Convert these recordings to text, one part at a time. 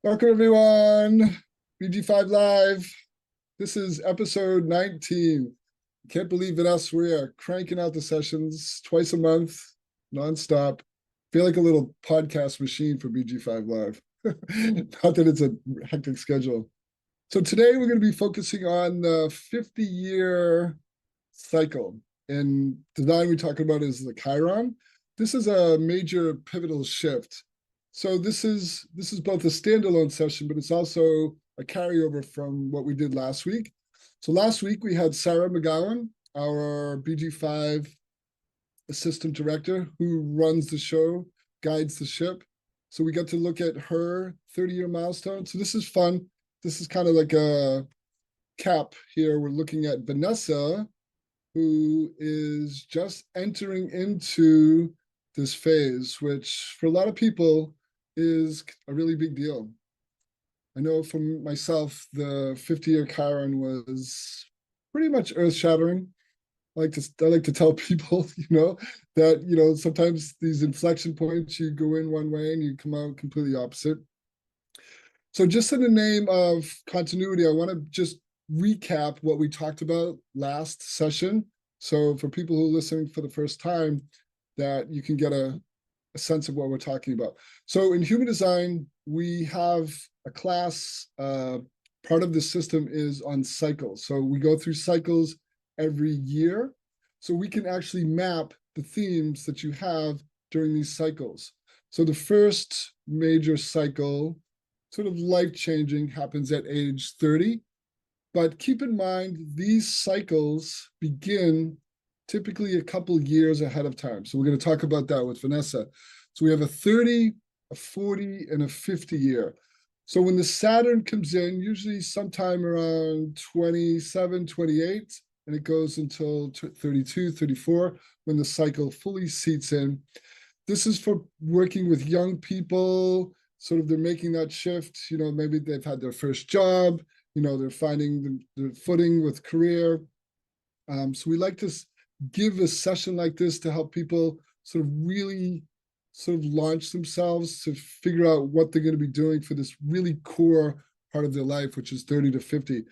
Welcome everyone, BG5 Live. This is episode 19. Can't believe it, us. We are cranking out the sessions twice a month, nonstop. Feel like a little podcast machine for BG5 Live. Not that it's a hectic schedule. So today we're going to be focusing on the 50-year cycle. And design we're talking about is the Chiron. This is a major pivotal shift. So this is both a standalone session, but it's also a carryover from what we did last week. So last week we had Sarah McGowan, our BG5 assistant director, who runs the show, guides the ship. So we got to look at her 30-year milestone. So this is fun. This is kind of like a cap here. We're looking at Vanessa, who is just entering into this phase, which for a lot of people is a really big deal. I know for myself, the 50-year Chiron was pretty much earth-shattering. I like to tell people, that sometimes these inflection points, you go in one way and you come out completely opposite. So just in the name of continuity, I want to just recap what we talked about last session. So for people who are listening for the first time, that you can get a sense of what we're talking about. So in human design, we have a class, part of the system is on cycles. So we go through cycles every year. So we can actually map the themes that you have during these cycles. So the first major cycle, sort of life-changing, happens at age 30. But keep in mind, these cycles begin typically a couple years ahead of time. So we're going to talk about that with Vanessa. So we have a 30, a 40, and a 50 year. So when the Saturn comes in, usually sometime around 27, 28, and it goes until 32, 34, when the cycle fully seats in. This is for working with young people, sort of they're making that shift, maybe they've had their first job, they're finding the footing with career. So we like to give a session like this to help people sort of really sort of launch themselves to figure out what they're going to be doing for this really core part of their life, which is 30 to 50.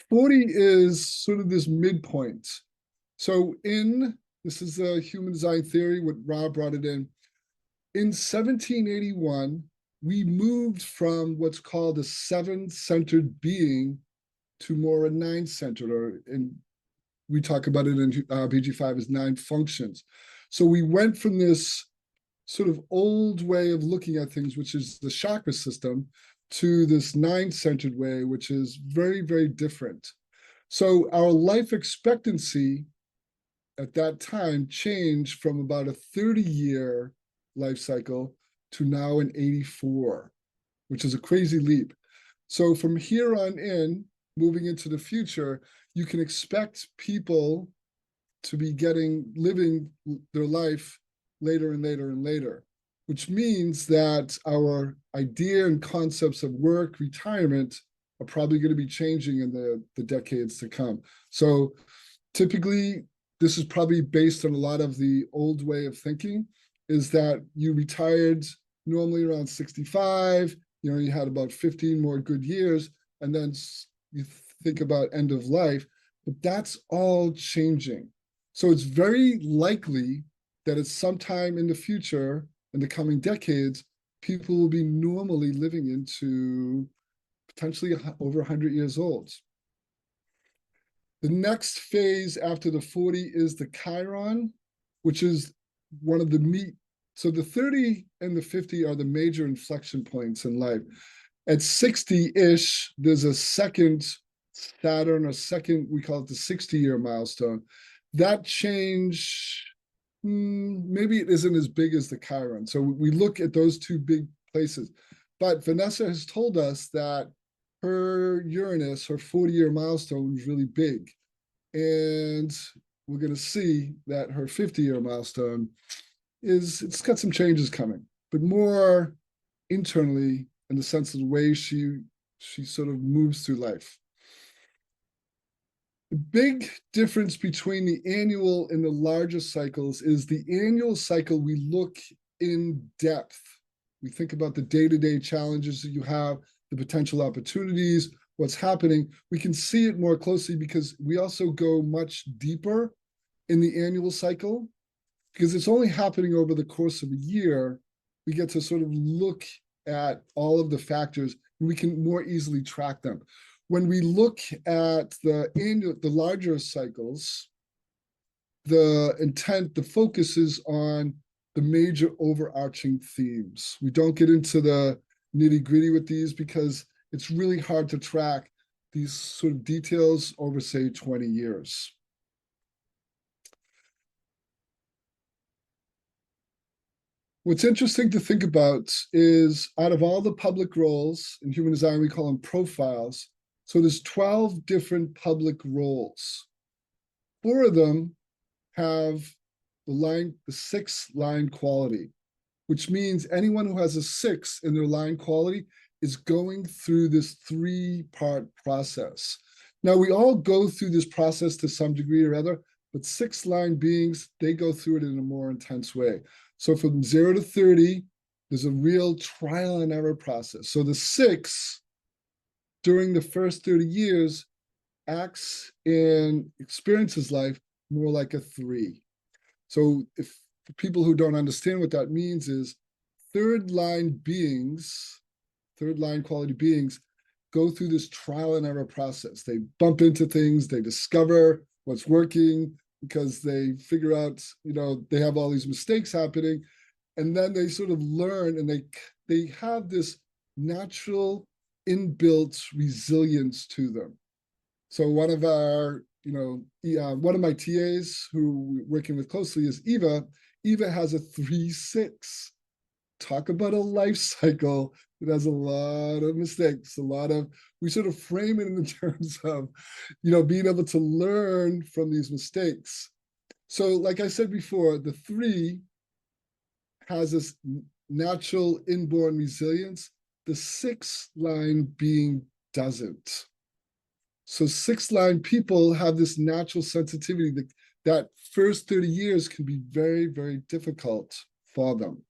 40 is sort of this midpoint. So this is a human design theory, what Rob brought it in. In 1781, we moved from what's called a 7-centered being to more a 9-centered, and we talk about it in BG5 as 9 functions. So we went from this sort of old way of looking at things, which is the chakra system, to this 9-centered way, which is very, very different. So our life expectancy at that time changed from about a 30-year life cycle to now an 84, which is a crazy leap. So from here on in, moving into the future, you can expect people to be living their life later and later and later, which means that our idea and concepts of work, retirement are probably going to be changing in the decades to come. So typically, this is probably based on a lot of the old way of thinking, is that you retired normally around 65, you had about 15 more good years, and then you think about end of life, but that's all changing. So it's very likely that at some time in the future, in the coming decades, people will be normally living into potentially over 100 years old. The next phase after the 40 is the Chiron, which is one of the meat. So the 30 and the 50 are the major inflection points in life. At 60-ish, there's a second Saturn, we call it the 60-year milestone. That change, maybe it isn't as big as the Chiron. So we look at those two big places. But Vanessa has told us that her Uranus, her 40-year milestone, was really big. And we're going to see that her 50-year milestone it's got some changes coming, but more internally in the sense of the way she sort of moves through life. The big difference between the annual and the larger cycles is the annual cycle, we look in depth. We think about the day-to-day challenges that you have, the potential opportunities, what's happening. We can see it more closely because we also go much deeper in the annual cycle because it's only happening over the course of a year. We get to sort of look at all of the factors and we can more easily track them. When we look at the larger cycles, the intent, the focus is on the major overarching themes. We don't get into the nitty-gritty with these because it's really hard to track these sort of details over, say, 20 years. What's interesting to think about is out of all the public roles in human design, we call them profiles. So there's 12 different public roles. 4 of them have the 6 line quality, which means anyone who has a 6 in their line quality is going through this 3-part process. Now, we all go through this process to some degree or other, but 6 line beings, they go through it in a more intense way. So from 0 to 30, there's a real trial and error process. So the 6, during the first 30 years, acts and experiences life more like a 3. So if for people who don't understand what that means is 3rd line beings, 3rd line quality beings go through this trial and error process. They bump into things, they discover what's working because they figure out, they have all these mistakes happening. And then they sort of learn and they have this natural inbuilt resilience to them. So one of our, one of my TAs who we're working with closely is Eva. Eva has a 3-6. Talk about a life cycle that has a lot of mistakes, we sort of frame it in terms of, being able to learn from these mistakes. So like I said before, the 3 has this natural inborn resilience. The 6 line being doesn't. So 6 line people have this natural sensitivity that first 30 years can be very, very difficult for them.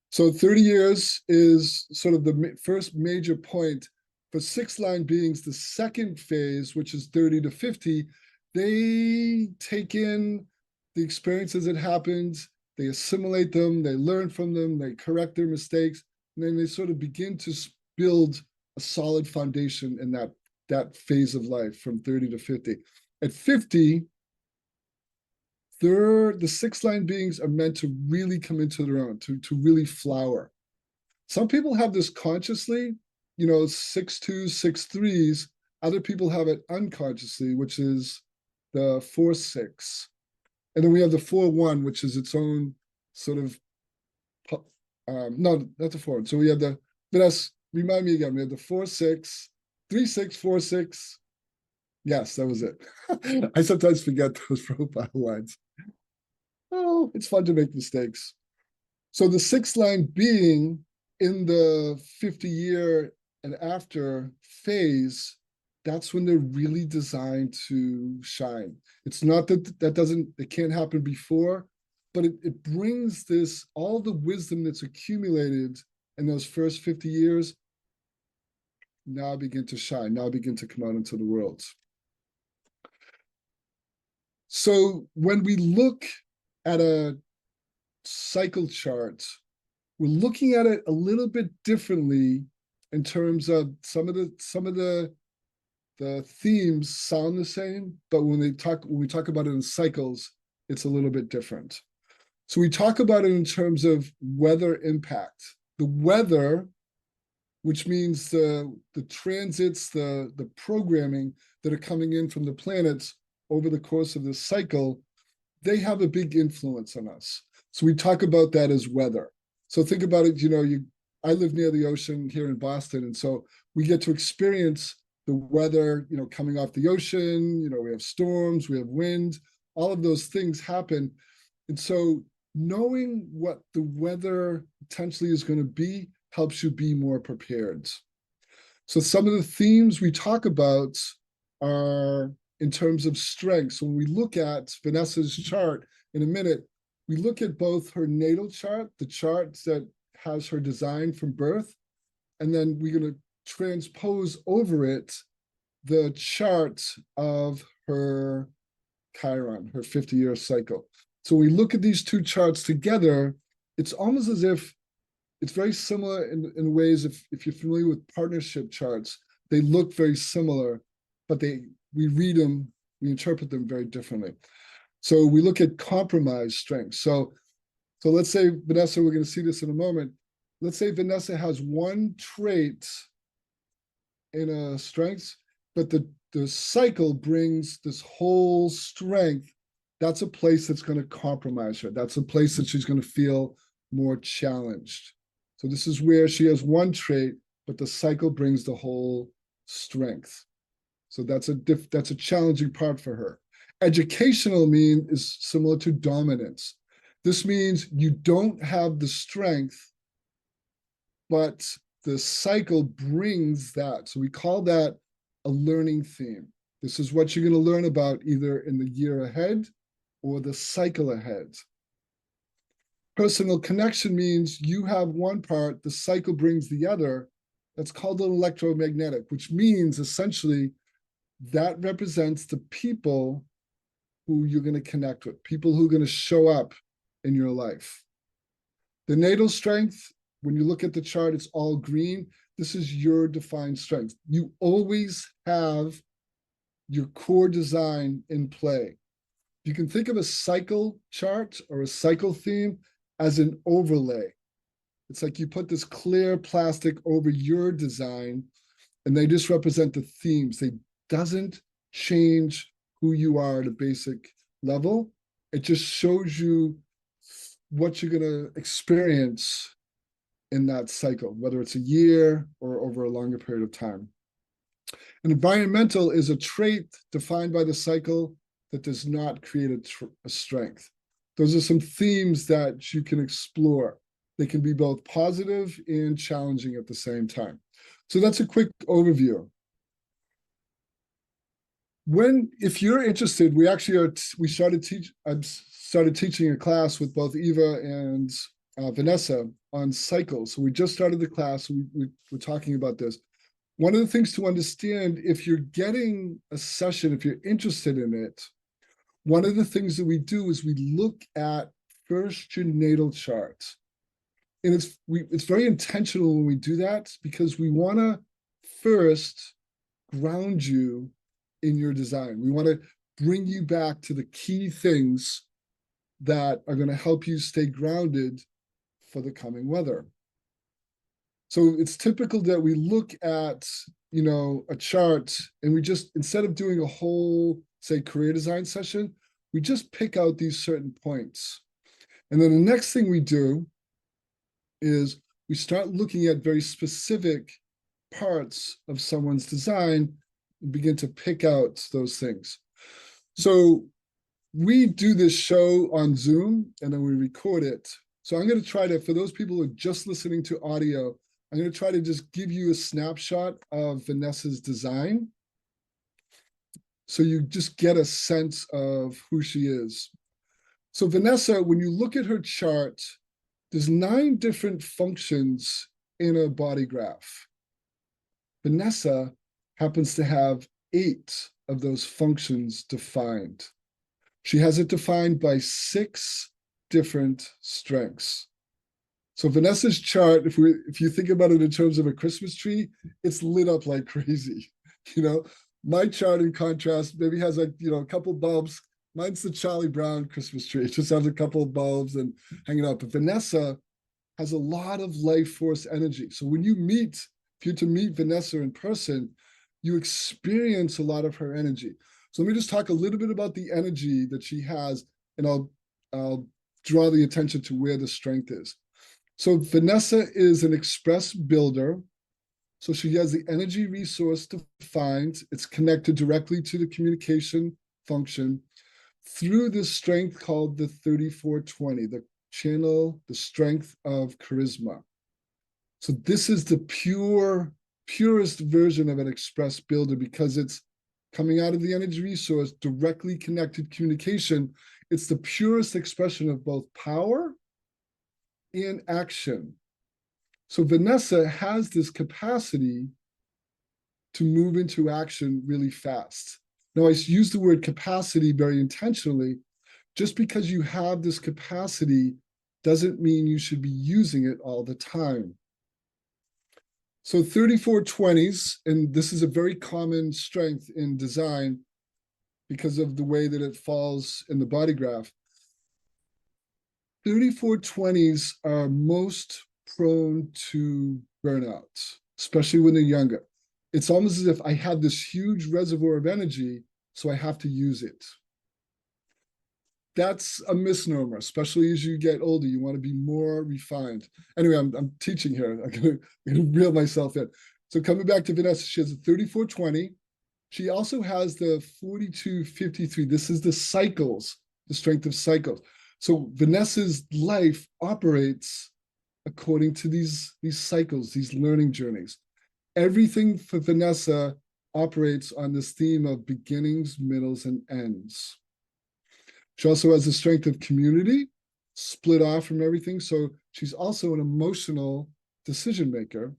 So 30 years is sort of the first major point. For 6 line beings, the second phase, which is 30 to 50, they take in the experiences that happened, they assimilate them, they learn from them, they correct their mistakes, and then they sort of begin to build a solid foundation in that phase of life from 30 to 50. At 50, the 6 line beings are meant to really come into their own, to really flower. Some people have this consciously, 6-2s, 6-3s. Other people have it unconsciously, which is the 4-6. And then we have the 4-1, which is its own sort of, no, not the 4. So we have remind me again, we have the 4-6, 3-6, 4-6. Yes, that was it. I sometimes forget those profile lines. Oh, it's fun to make mistakes. So the 6 line being in the 50-year and after phase, that's when they're really designed to shine. It's not that it can't happen before, but it brings all the wisdom that's accumulated in those first 50 years now begin to shine, now begin to come out into the world. So when we look at a cycle chart, we're looking at it a little bit differently in terms of some of the themes sound the same, but when we talk about it in cycles, it's a little bit different. So we talk about it in terms of weather impact. The weather, which means the transits, the programming that are coming in from the planets over the course of this cycle, they have a big influence on us. So we talk about that as weather. So think about it, I live near the ocean here in Boston, and so we get to experience the weather, coming off the ocean, we have storms, we have wind, all of those things happen. And so knowing what the weather potentially is going to be helps you be more prepared. So some of the themes we talk about are in terms of strengths. When we look at Vanessa's chart in a minute, we look at both her natal chart, the chart that has her design from birth, and then we're going to transpose over it the chart of her Chiron, her 50-year cycle. So we look at these two charts together, it's almost as if it's very similar in ways. If you're familiar with partnership charts, they look very similar, but we read them, we interpret them very differently. So we look at compromise strengths. So let's say, Vanessa, we're going to see this in a moment. Let's say Vanessa has one trait in a strength, but the cycle brings this whole strength. That's a place that's going to compromise her. That's a place that she's going to feel more challenged. So this is where she has one trait, but the cycle brings the whole strength. So that's a challenging part for her. Educational mean is similar to dominance. This means you don't have the strength, but the cycle brings that. So we call that a learning theme. This is what you're going to learn about either in the year ahead or the cycle ahead. Personal connection means you have one part, the cycle brings the other. That's called an electromagnetic, which means essentially that represents the people who you're going to connect with, people who are going to show up in your life. The natal strength, when you look at the chart, it's all green. This is your defined strength. You always have your core design in play. You can think of a cycle chart or a cycle theme as an overlay. It's like you put this clear plastic over your design, and they just represent the themes. They doesn't change who you are at a basic level. It just shows you what you're going to experience in that cycle, whether it's a year or over a longer period of time. And environmental is a trait defined by the cycle that does not create a strength. Those are some themes that you can explore. They can be both positive and challenging at the same time. So that's a quick overview. If you're interested, we started teaching a class with both Eva and Vanessa on cycles. So we just started the class. We're talking about this. One of the things to understand, if you're getting a session, if you're interested in it, one of the things that we do is we look at first your natal chart. And it's very intentional when we do that, because we want to first ground you in your design. We want to bring you back to the key things that are going to help you stay grounded for the coming weather. So it's typical that we look at, a chart, and we just, instead of doing a whole, say, career design session, we just pick out these certain points. And then the next thing we do is we start looking at very specific parts of someone's design and begin to pick out those things. So we do this show on Zoom, and then we record it. So I'm going to try to, for those people who are just listening to audio, I'm going to try to just give you a snapshot of Vanessa's design, so you just get a sense of who she is. So Vanessa, when you look at her chart, there's 9 different functions in a body graph. Vanessa happens to have 8 of those functions defined. She has it defined by 6 different strengths. So Vanessa's chart, if you think about it in terms of a Christmas tree, it's lit up like crazy. My chart, in contrast, maybe has a couple bulbs. Mine's the Charlie Brown Christmas tree. It just has a couple of bulbs and hanging out. But Vanessa has a lot of life force energy. So when if you're to meet Vanessa in person, you experience a lot of her energy. So let me just talk a little bit about the energy that she has, and I'll draw the attention to where the strength is. So Vanessa is an express builder. So she has the energy resource defined. It's connected directly to the communication function through this strength called the 3420, the channel, the strength of charisma. So this is the purest version of an express builder, because it's coming out of the energy resource, directly connected communication. It's the purest expression of both power and action. So Vanessa has this capacity to move into action really fast. Now, I use the word capacity very intentionally. Just because you have this capacity doesn't mean you should be using it all the time. So 3420s, and this is a very common strength in design because of the way that it falls in the body graph. 3420s are most prone to burnout, especially when they're younger. It's almost as if I have this huge reservoir of energy, so I have to use it. That's a misnomer, especially as you get older. You want to be more refined. Anyway, I'm teaching here. I'm gonna reel myself in. So coming back to Vanessa, she has a 3420. She also has the 4253. This is the cycles, the strength of cycles. So Vanessa's life operates according to these cycles, these learning journeys. Everything for Vanessa operates on this theme of beginnings, middles, and ends. She also has the strength of community, split off from everything. So she's also an emotional decision maker.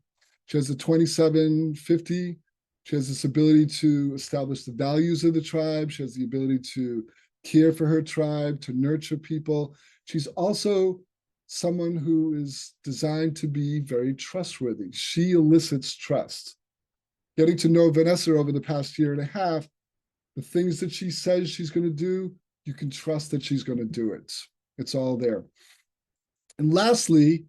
She has the 2750. She has this ability to establish the values of the tribe. She has the ability to care for her tribe, to nurture people. She's also someone who is designed to be very trustworthy. She elicits trust. Getting to know Vanessa over the past year and a half, the things that she says she's going to do, you can trust that she's going to do it. It's all there. And lastly,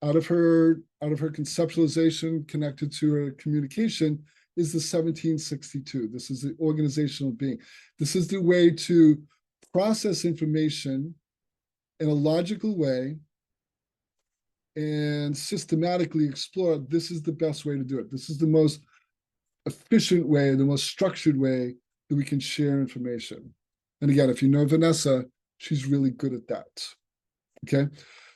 out of her conceptualization connected to her communication is the 1762. This is the organizational being. This is the way to process information in a logical way and systematically explore. This is the best way to do it. This is the most efficient way, the most structured way that we can share information. And again, if you know Vanessa, she's really good at that. Okay.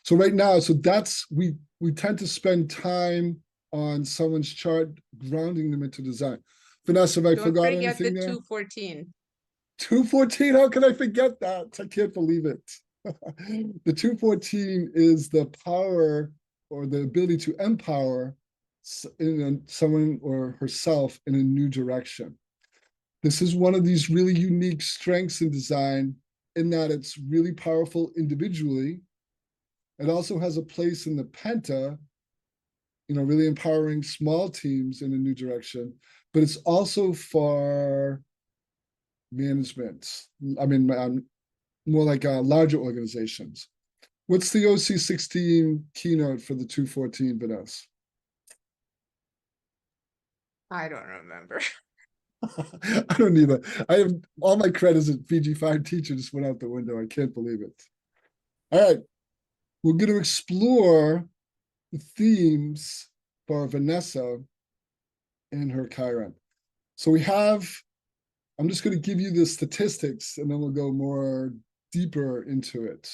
So right now, so that's, we tend to spend time on someone's chart, grounding them into design. Vanessa, have I forgot anything there? Don't forget the 214. 214, how can I forget that? I can't believe it. The 214 is the power or the ability to empower someone or herself in a new direction. This is one of these really unique strengths in design in that it's really powerful individually. It also has a place in the penta, really empowering small teams in a new direction, but it's also for management. I mean, more like larger organizations. What's the OC16 keynote for the 214, Vanessa? I don't remember. I don't either. I have all my credits as BG5 teacher just went out the window. I can't believe it. All right. We're going to explore the themes for Vanessa and her Chiron. So I'm just going to give you the statistics and then we'll go more deeper into it.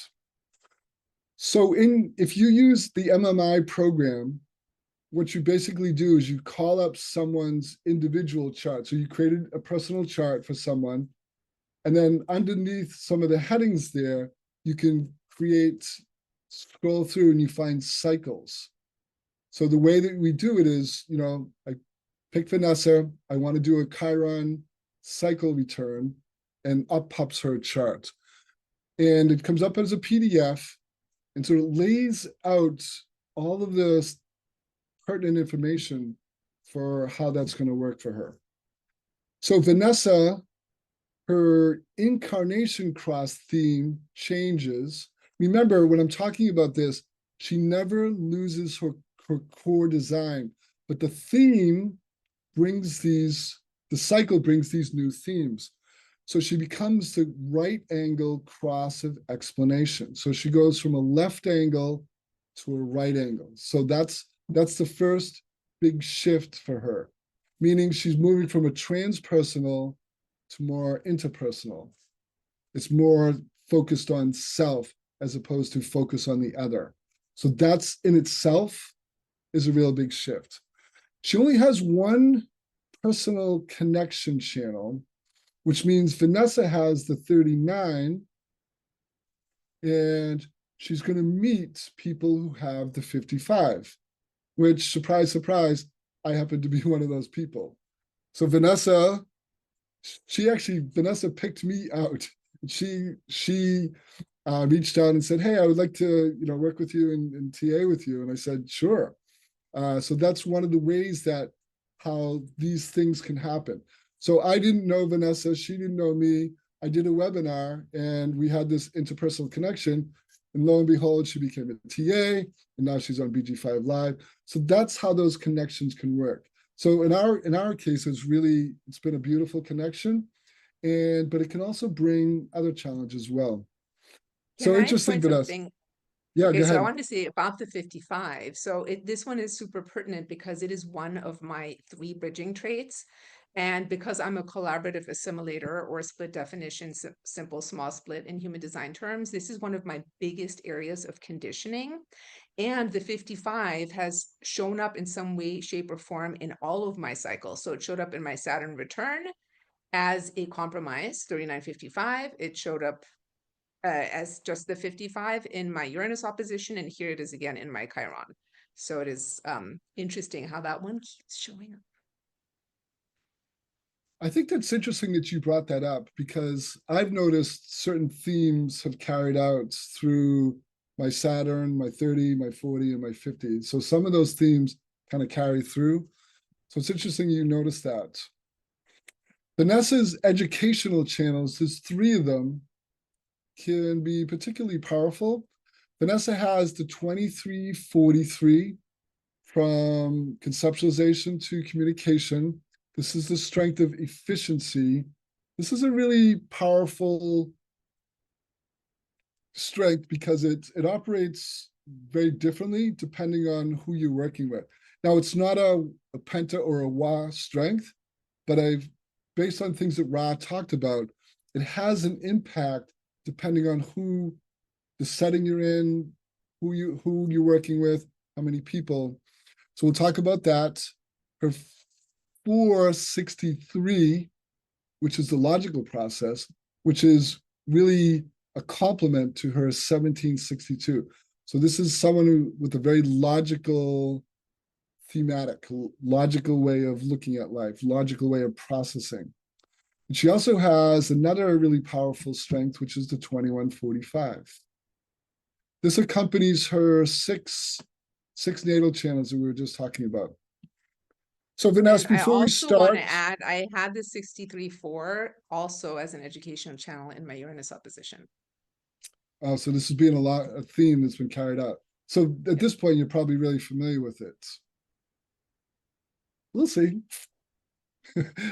So if you use the MMI program, what you basically do is you call up someone's individual chart. So you created a personal chart for someone, and then underneath some of the headings there, you can scroll through and you find cycles. So the way that we do it is, I pick Vanessa, I want to do a Chiron cycle return, and up pops her chart. And it comes up as a PDF, and so it lays out all of the pertinent information for how that's going to work for her. So Vanessa, her incarnation cross theme changes. Remember, when I'm talking about this, she never loses her core design, but the cycle brings these new themes. So she becomes the right angle cross of explanation. So she goes from a left angle to a right angle. So that's the first big shift for her, meaning she's moving from a transpersonal to more interpersonal. It's more focused on self as opposed to focus on the other. So that's in itself is a real big shift. She only has one personal connection channel, which means Vanessa has the 39, and she's going to meet people who have the 55. which, surprise, surprise, I happen to be one of those people. So Vanessa picked me out. She reached out and said, "Hey, I would like to, work with you and TA with you." And I said, "Sure." So that's one of the ways that how these things can happen. So I didn't know Vanessa, she didn't know me. I did a webinar and we had this interpersonal connection. And lo and behold, she became a TA and now she's on BG5 Live. So that's how those connections can work. So in our case, it's been a beautiful connection, but it can also bring other challenges as well. Can So I interesting, point Vanessa. something? Yeah, Okay, go so I ahead. wanted to say about the 55. So this one is super pertinent because it is one of my 3 bridging traits. And because I'm a collaborative assimilator or split definition, simple, small split in human design terms, this is one of my biggest areas of conditioning. And the 55 has shown up in some way, shape, or form in all of my cycles. So it showed up in my Saturn return as a compromise, 3955. It showed up as just the 55 in my Uranus opposition, and here it is again in my Chiron. So it is interesting how that one keeps showing up. I think that's interesting that you brought that up because I've noticed certain themes have carried out through my Saturn, my 30, my 40, and my 50. So some of those themes kind of carry through. So it's interesting you noticed that. Vanessa's educational channels, there's 3 of them, can be particularly powerful. Vanessa has the 2343 from conceptualization to communication. This is the strength of efficiency. This is a really powerful strength because it operates very differently depending on who you're working with. Now, it's not a penta or a wa strength, but based on things that Ra talked about, it has an impact depending on who the setting you're in, who you're working with, how many people. So we'll talk about that. Her 463, which is the logical process, which is really a complement to her 1762. So this is someone who with a very logical, thematic, logical way of looking at life, logical way of processing. And she also has another really powerful strength, which is the 2145. This accompanies her six natal channels that we were just talking about. So Vanessa, And I before we also want to start, add, I had the 63.4 also as an educational channel in my Uranus opposition. so this has been a theme that's been carried out. So at this point, you're probably really familiar with it. We'll see.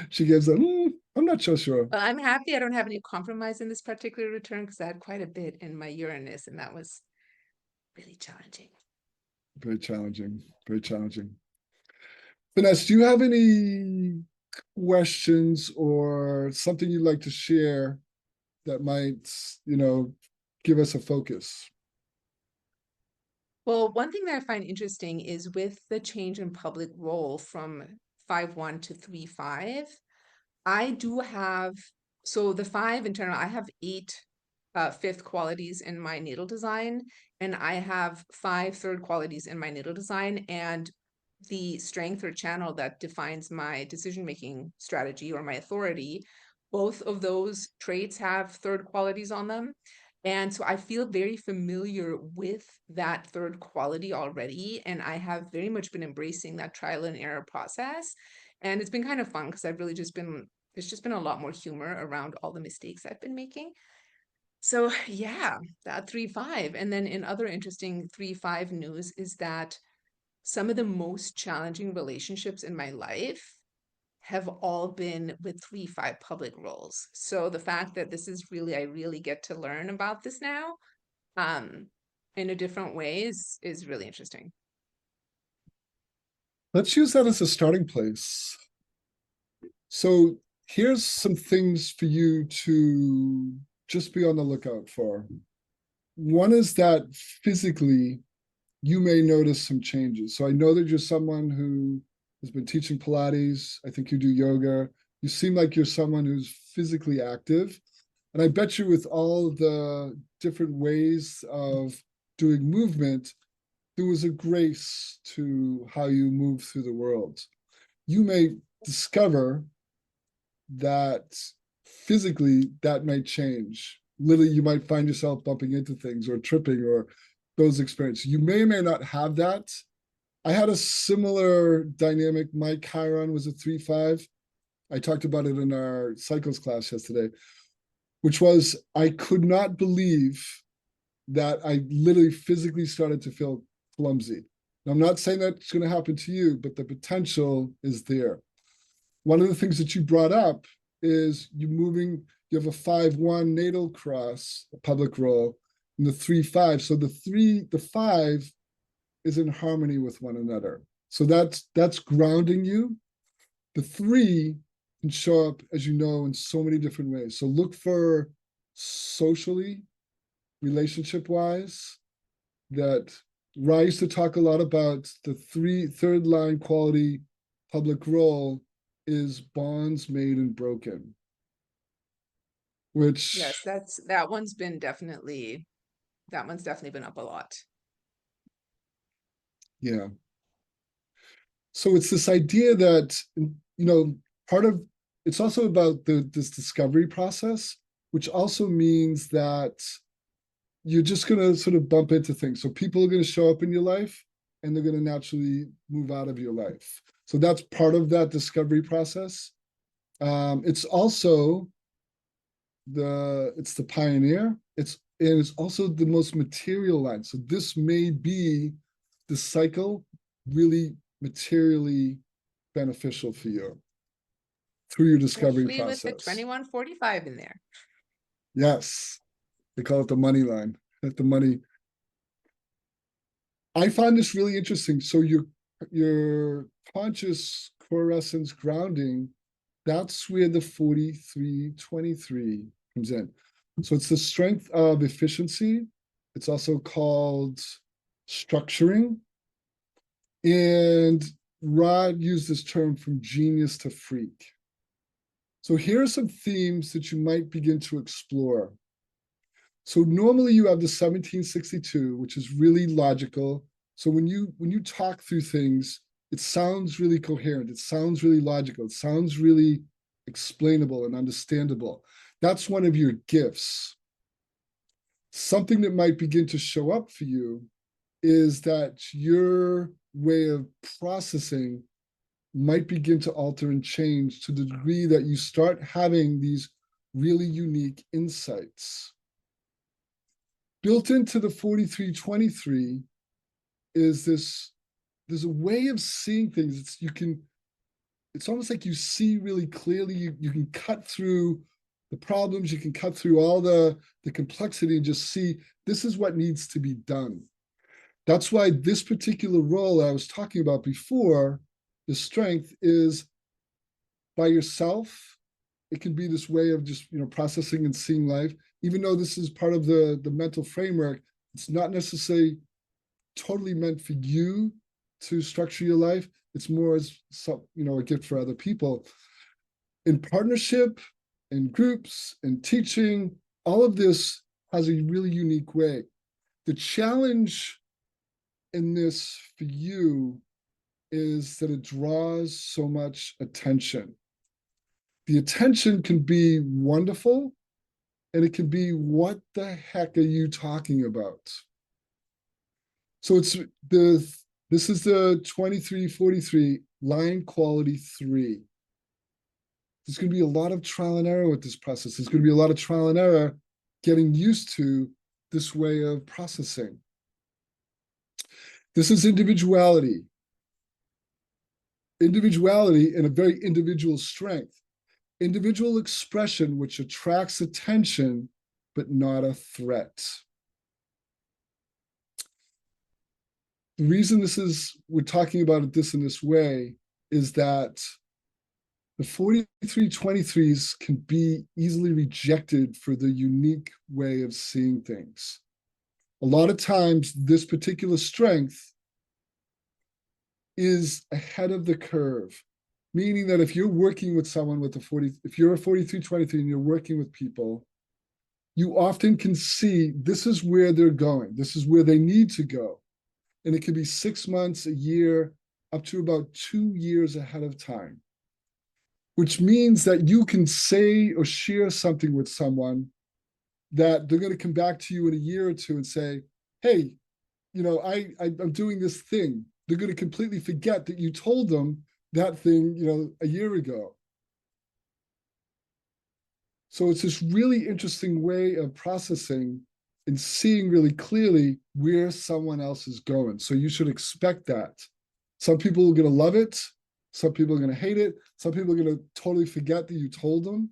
She gives a, I'm not so sure. Well, I'm happy I don't have any compromise in this particular return because I had quite a bit in my Uranus, and that was really challenging. Very challenging, very challenging. Vanessa, do you have any questions or something you'd like to share that might, give us a focus? Well, one thing that I find interesting is with the change in public role from 5-1 to 3-5, I do have, so the 5 internal, I have 8 fifth qualities in my natal design, and I have 5 third qualities in my natal design, and the strength or channel that defines my decision-making strategy or my authority, both of those traits have third qualities on them. And so I feel very familiar with that third quality already. And I have very much been embracing that trial and error process. And it's been kind of fun because there's just been a lot more humor around all the mistakes I've been making. So yeah, that 3-5. And then in other interesting 3-5 news is that some of the most challenging relationships in my life have all been with 3-5 public roles. So the fact that this is really, I really get to learn about this now in a different way is really interesting. Let's use that as a starting place. So here's some things for you to just be on the lookout for. One is that physically, you may notice some changes. So I know that you're someone who has been teaching Pilates. I think you do yoga. You seem like you're someone who's physically active. And I bet you with all the different ways of doing movement, there was a grace to how you move through the world. You may discover that physically that might change. Literally, you might find yourself bumping into things or tripping or those experiences. You may or may not have that. I had a similar dynamic. My Chiron was a 3-5. I talked about it in our cycles class yesterday, which was I could not believe that I literally physically started to feel clumsy. Now, I'm not saying that's going to happen to you, but the potential is there. One of the things that you brought up is you have a 5-1 natal cross, a public role, and the 3-5. So the 5 is in harmony with one another. So that's grounding you. The 3 can show up, as you know, in so many different ways. So look for socially, relationship wise, that I used to talk a lot about the third line quality public role is bonds made and broken, which Yes, that one's definitely been up a lot. yeah. So it's this idea that, part of it's also about this discovery process, which also means that you're just going to sort of bump into things. So people are going to show up in your life and they're going to naturally move out of your life. So that's part of that discovery process. It's also it's the pioneer. It's also the most material line. So this may be the cycle really materially beneficial for you through your discovery Especially with the process. 2145 in there. Yes, they call it the money line. The money. I find this really interesting. So your conscious core essence grounding, that's where the 4323 comes in. So it's the strength of efficiency. It's also called structuring. And Rod used this term from genius to freak. So here are some themes that you might begin to explore. So normally you have the 1762, which is really logical. So when you talk through things, it sounds really coherent. It sounds really logical. It sounds really explainable and understandable. That's one of your gifts. Something that might begin to show up for you is that your way of processing might begin to alter and change to the degree that you start having these really unique insights. Built into the 4323 is there's a way of seeing things. It's almost like you see really clearly. You can cut through the problems, you can cut through all the complexity and just see this is what needs to be done. That's why this particular role I was talking about before, the strength is by yourself. It can be this way of just processing and seeing life. Even though this is part of the mental framework, it's not necessarily totally meant for you to structure your life. It's more as a gift for other people. In partnership, in groups, in teaching, all of this has a really unique way. The challenge in this for you is that it draws so much attention. The attention can be wonderful, and it can be, what the heck are you talking about? So this is the 2343 line quality 3. There's going to be a lot of trial and error with this process. There's going to be a lot of trial and error getting used to this way of processing. This is individuality. Individuality in a very individual strength. Individual expression which attracts attention, but not a threat. The reason we're talking about it in this way is that the 4323s can be easily rejected for the unique way of seeing things. A lot of times, this particular strength is ahead of the curve, meaning that if you're working with someone if you're a 4323 and you're working with people, you often can see this is where they're going. This is where they need to go. and it can be 6 months, a year, up to about 2 years ahead of time, which means that you can say or share something with someone that they're going to come back to you in a year or two and say, hey, I'm doing this thing. They're going to completely forget that you told them that thing, a year ago. So it's this really interesting way of processing and seeing really clearly where someone else is going. So you should expect that. Some people are going to love it. Some people are going to hate it. Some people are going to totally forget that you told them.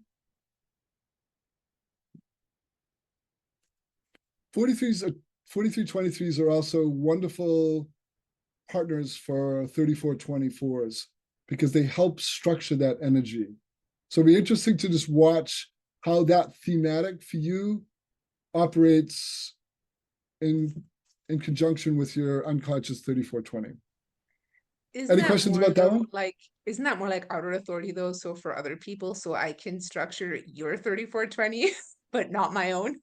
4323s are also wonderful partners for 3424s because they help structure that energy. So it'll be interesting to just watch how that thematic for you operates in conjunction with your unconscious 3420. Any questions about that one? Isn't that more like outer authority though? So for other people, so I can structure your 3420, but not my own.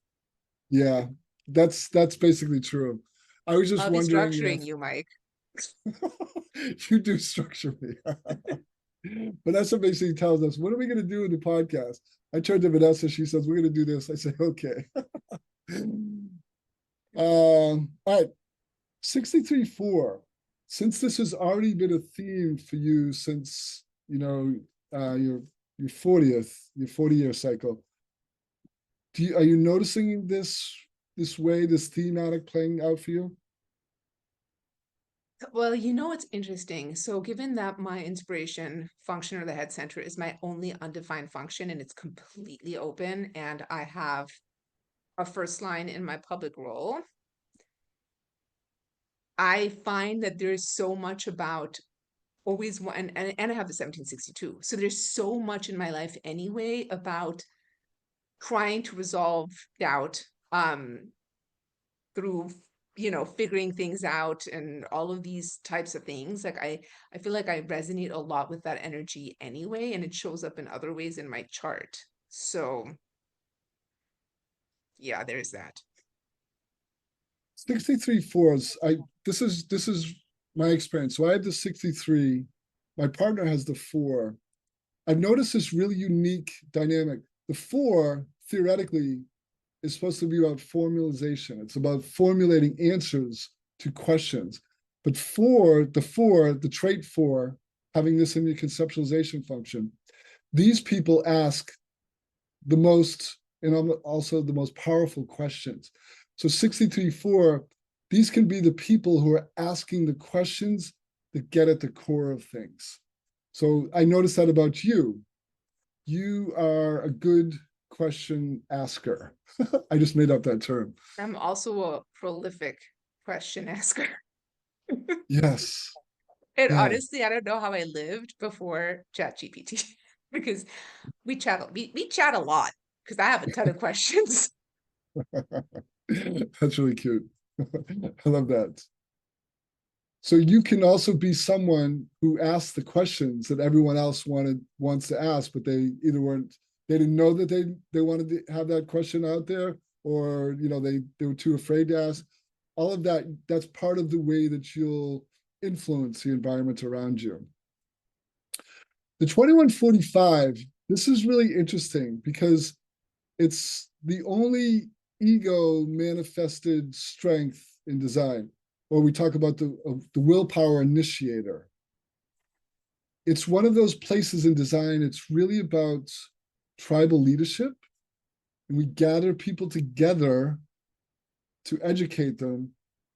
Yeah, that's basically true. I was just I'll be wondering structuring you, Mike. you do structure me. But that's what basically tells us, what are we going to do in the podcast? I turned to Vanessa. She says, we're going to do this. I say, okay. All right. 63.4. Since this has already been a theme for you since, your 40-year cycle, are you noticing this way, this thematic playing out for you? Well, it's interesting. So given that my inspiration function or the head center is my only undefined function and it's completely open, and I have a first line in my public role, I find that there's so much about always one, and I have the 1762. So there's so much in my life anyway about trying to resolve doubt through figuring things out and all of these types of things. Like I feel like I resonate a lot with that energy anyway, and it shows up in other ways in my chart. So yeah, there's that. 63.4s. This is my experience. So I have the 63. My partner has the 4. I've noticed this really unique dynamic. The 4 theoretically is supposed to be about formalization. It's about formulating answers to questions. But the trait 4, having this in the conceptualization function, these people ask the most and also the most powerful questions. So 63.4, these can be the people who are asking the questions that get at the core of things. So I noticed that about you. You are a good question asker. I just made up that term. I'm also a prolific question asker. Yes. And Yeah. honestly, I don't know how I lived before ChatGPT because we chat a lot because I have a ton of questions. That's really cute. I love that. So you can also be someone who asks the questions that everyone else wants to ask, but they didn't know that they wanted to have that question out there, or they were too afraid to ask. All of that's part of the way that you'll influence the environment around you. The 2145, this is really interesting because it's the only ego manifested strength in design, or we talk about the willpower initiator. It's one of those places in design, it's really about tribal leadership. And we gather people together to educate them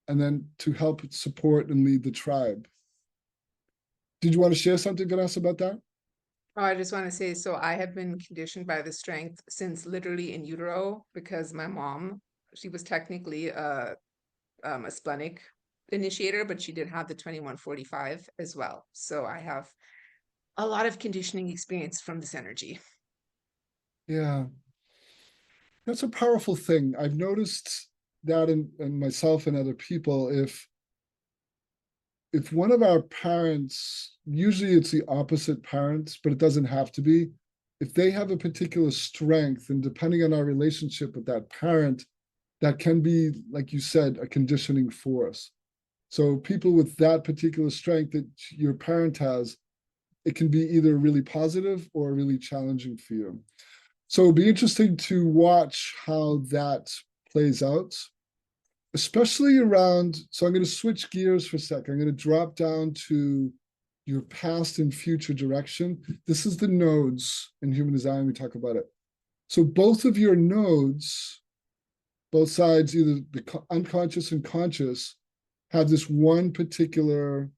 and then to help support and lead the tribe. Did you want to share something, Vanessa, about that? Oh, I just want to say, so I have been conditioned by the strength since literally in utero because my mom, she was technically a splenic initiator, but she did have the 2145 as well. So I have a lot of conditioning experience from this energy. Yeah, that's a powerful thing. I've noticed that in myself and other people, if one of our parents, usually it's the opposite parents, but it doesn't have to be, if they have a particular strength, and depending on our relationship with that parent, that can be, like you said, a conditioning force. So people with that particular strength that your parent has, it can be either really positive or really challenging for you. So it'll be interesting to watch how that plays out, especially around. So I'm going to switch gears for a second. I'm going to drop down to your past and future direction. This is the nodes in human design. We talk about it. So both of your nodes, both sides, either the unconscious and conscious, have this one particular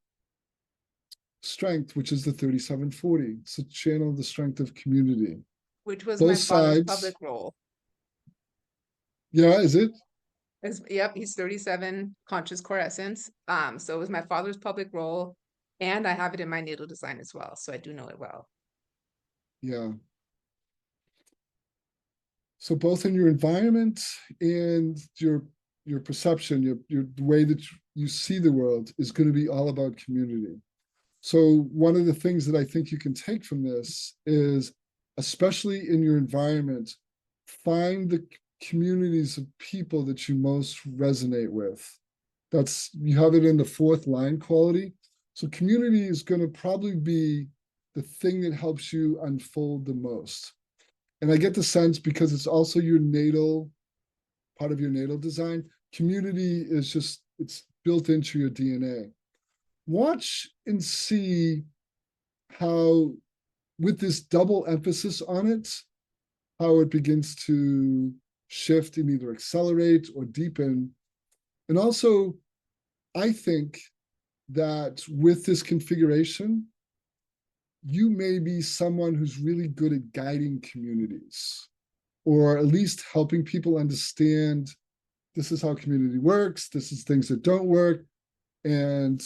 strength, which is the 3740. It's a channel of the strength of community. Which was my Both father's sides. public role. Yeah, is it? Yep, he's 37 conscious core essence. So it was my father's public role, and I have it in my natal design as well, so I do know it well. Yeah. So both in your environment and your perception, your the way that you see the world is going to be all about community. So one of the things that I think you can take from this is, especially in your environment, find the communities of people that you most resonate with. That's, you have it in the fourth line quality. So community is going to probably be the thing that helps you unfold the most. And I get the sense, because it's also your natal, part of your natal design, community is just, it's built into your DNA. Watch and see how, with this double emphasis on it, how it begins to shift and either accelerate or deepen. And also, I think that with this configuration, you may be someone who's really good at guiding communities, or at least helping people understand this is how community works, this is things that don't work. And,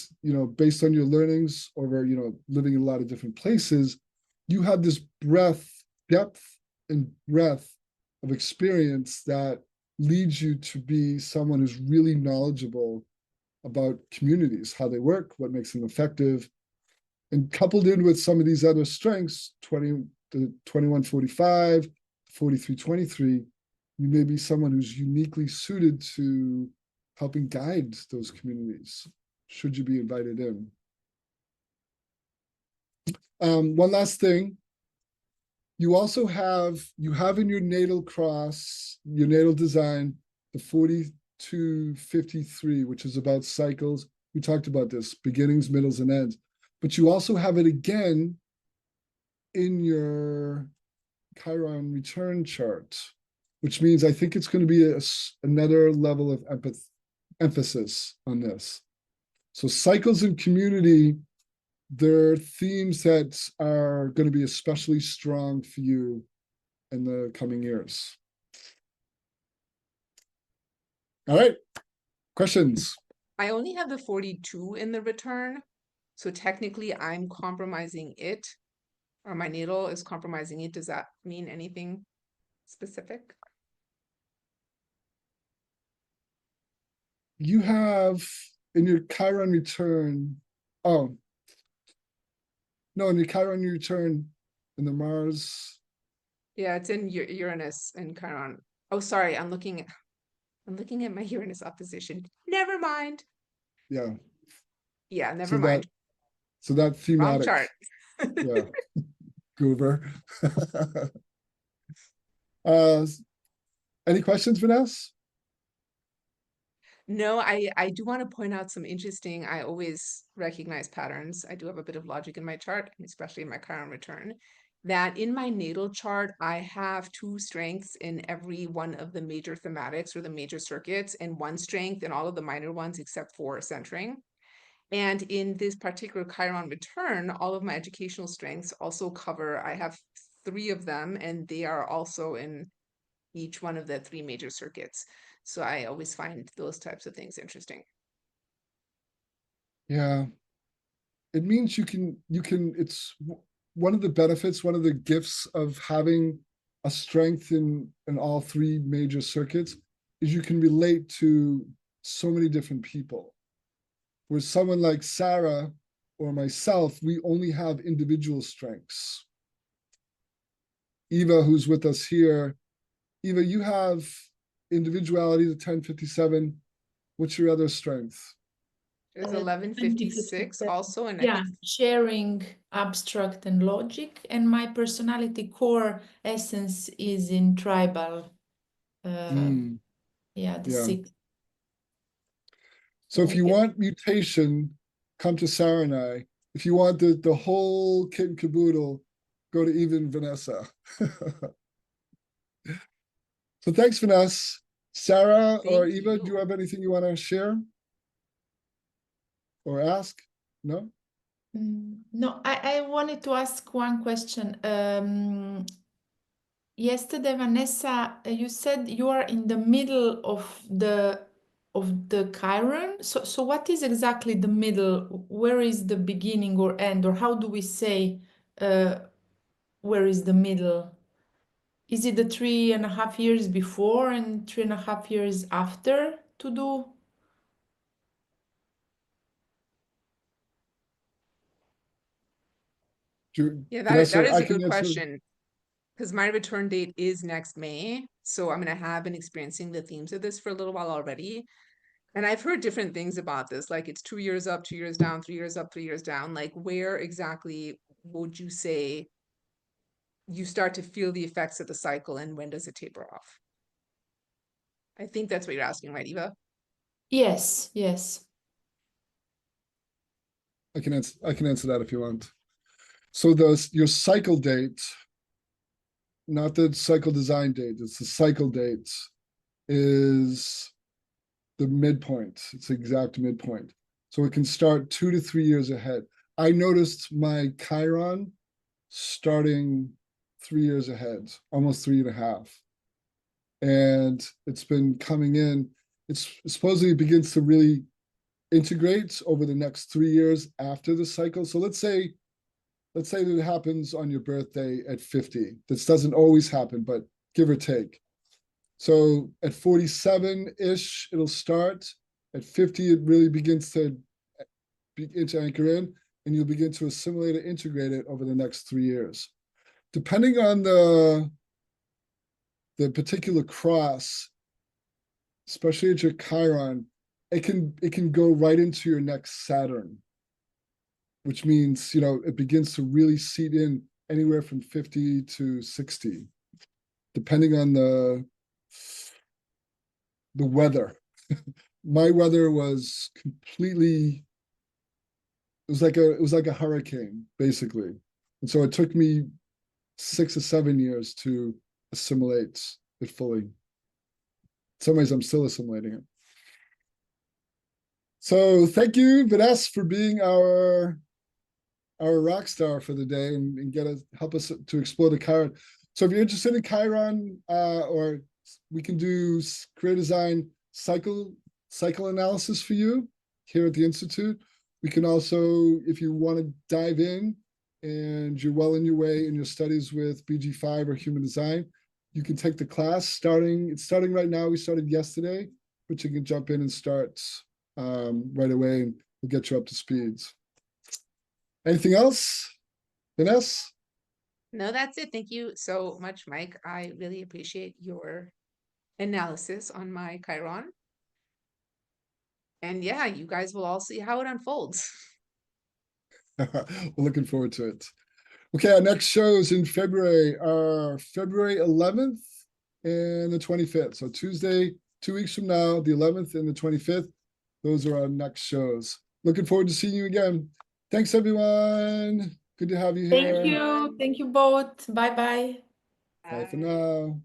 based on your learnings over, living in a lot of different places, you have this depth and breadth of experience that leads you to be someone who's really knowledgeable about communities, how they work, what makes them effective. And coupled in with some of these other strengths, the 2145, 4323, you may be someone who's uniquely suited to helping guide those communities, should you be invited in. One last thing, you have in your natal cross, your natal design, the 4253, which is about cycles. We talked about this, beginnings, middles, and ends. But you also have it again in your Chiron return chart, which means I think it's going to be another level of emphasis on this. So cycles and community, they're themes that are going to be especially strong for you in the coming years. All right, questions? I only have the 42 in the return, so technically I'm compromising it, or my natal is compromising it. Does that mean anything specific? You have in your Chiron return, oh, no, in your Chiron return in the Mars. Yeah, it's in Uranus and Chiron. Oh, sorry, I'm looking at my Uranus opposition. Never mind. Yeah. Yeah, So never that, mind. so that Wrong thematic, chart. yeah, goober. uh, any questions, Vanessa? No, I do want to point out some interesting, I always recognize patterns. I do have a bit of logic in my chart, especially in my Chiron return, that in my natal chart, I have two strengths in every one of the major thematics or the major circuits, and one strength in all of the minor ones except for centering. And in this particular Chiron return, all of my educational strengths also cover, I have three of them, and they are also in each one of the three major circuits. So I always find those types of things interesting. Yeah, it means it's one of the benefits, one of the gifts of having a strength in all three major circuits is you can relate to so many different people. Where someone like Sarah or myself, we only have individual strengths. Eva, who's with us here, Eva, you have individuality, the 1057. What's your other strength? There's 1156 2057. also, and I Yeah, think sharing abstract and logic, and my personality core essence is in tribal. Yeah, the Yeah. 6th. So if you want mutation, come to Saranai. If you want the whole kit and caboodle, go to even Vanessa. So thanks, Vanessa. Sarah or thank Eva, do you you. have anything you want to share or ask? No? No, I wanted to ask one question. Yesterday, Vanessa, you said you are in the middle of the Chiron. So what is exactly the middle? Where is the beginning or end, or how do we say where is the middle? Is it the 3.5 years before and 3.5 years after to do? Yeah, that Vanessa, is I a can good answer. question. Because my return date is next May. So I'm going to have been experiencing the themes of this for a little while already. And I've heard different things about this, like it's 2 years up, 2 years down, 3 years up, 3 years down. Like, where exactly would you say you start to feel the effects of the cycle, and when does it taper off? I think that's what you're asking, right, Eva? Yes, yes. I can answer that if you want. So your cycle date, not the cycle design date, it's the cycle date, is the midpoint. It's the exact midpoint. So it can start 2 to 3 years ahead. I noticed my Chiron starting 3 years ahead, almost 3.5. And it's been coming in. It's supposedly begins to really integrate over the next 3 years after the cycle. So let's say that it happens on your birthday at 50. This doesn't always happen, but give or take. So at 47-ish, it'll start. At 50, it really begins to anchor in, and you'll begin to assimilate it, integrate it over the next 3 years. Depending on the particular cross, especially at your Chiron, it can go right into your next Saturn, which means it begins to really seed in anywhere from 50 to 60, depending on the weather. My weather was completely, it was like a hurricane, basically. And so it took me 6 or 7 years to assimilate it fully. In some ways, I'm still assimilating it. So thank you, Vanessa, for being our rock star for the day and help us to explore the Chiron. So if you're interested in Chiron, or we can do career design cycle analysis for you here at the Institute. We can also, if you want to dive in and you're well in your way in your studies with BG5 or human design, you can take the class it's starting right now. We started yesterday, but you can jump in and start right away, and we'll get you up to speeds. Anything else, Vanessa? No, that's it. Thank you so much, Mike. I really appreciate your analysis on my Chiron. And yeah, you guys will all see how it unfolds. We're looking forward to it. Okay, our next shows in February are February 11th and the 25th. So Tuesday, 2 weeks from now, the 11th and the 25th. Those are our next shows. Looking forward to seeing you again. Thanks, everyone. Good to have you here. Thank you. Thank you both. Bye-bye. Bye for now.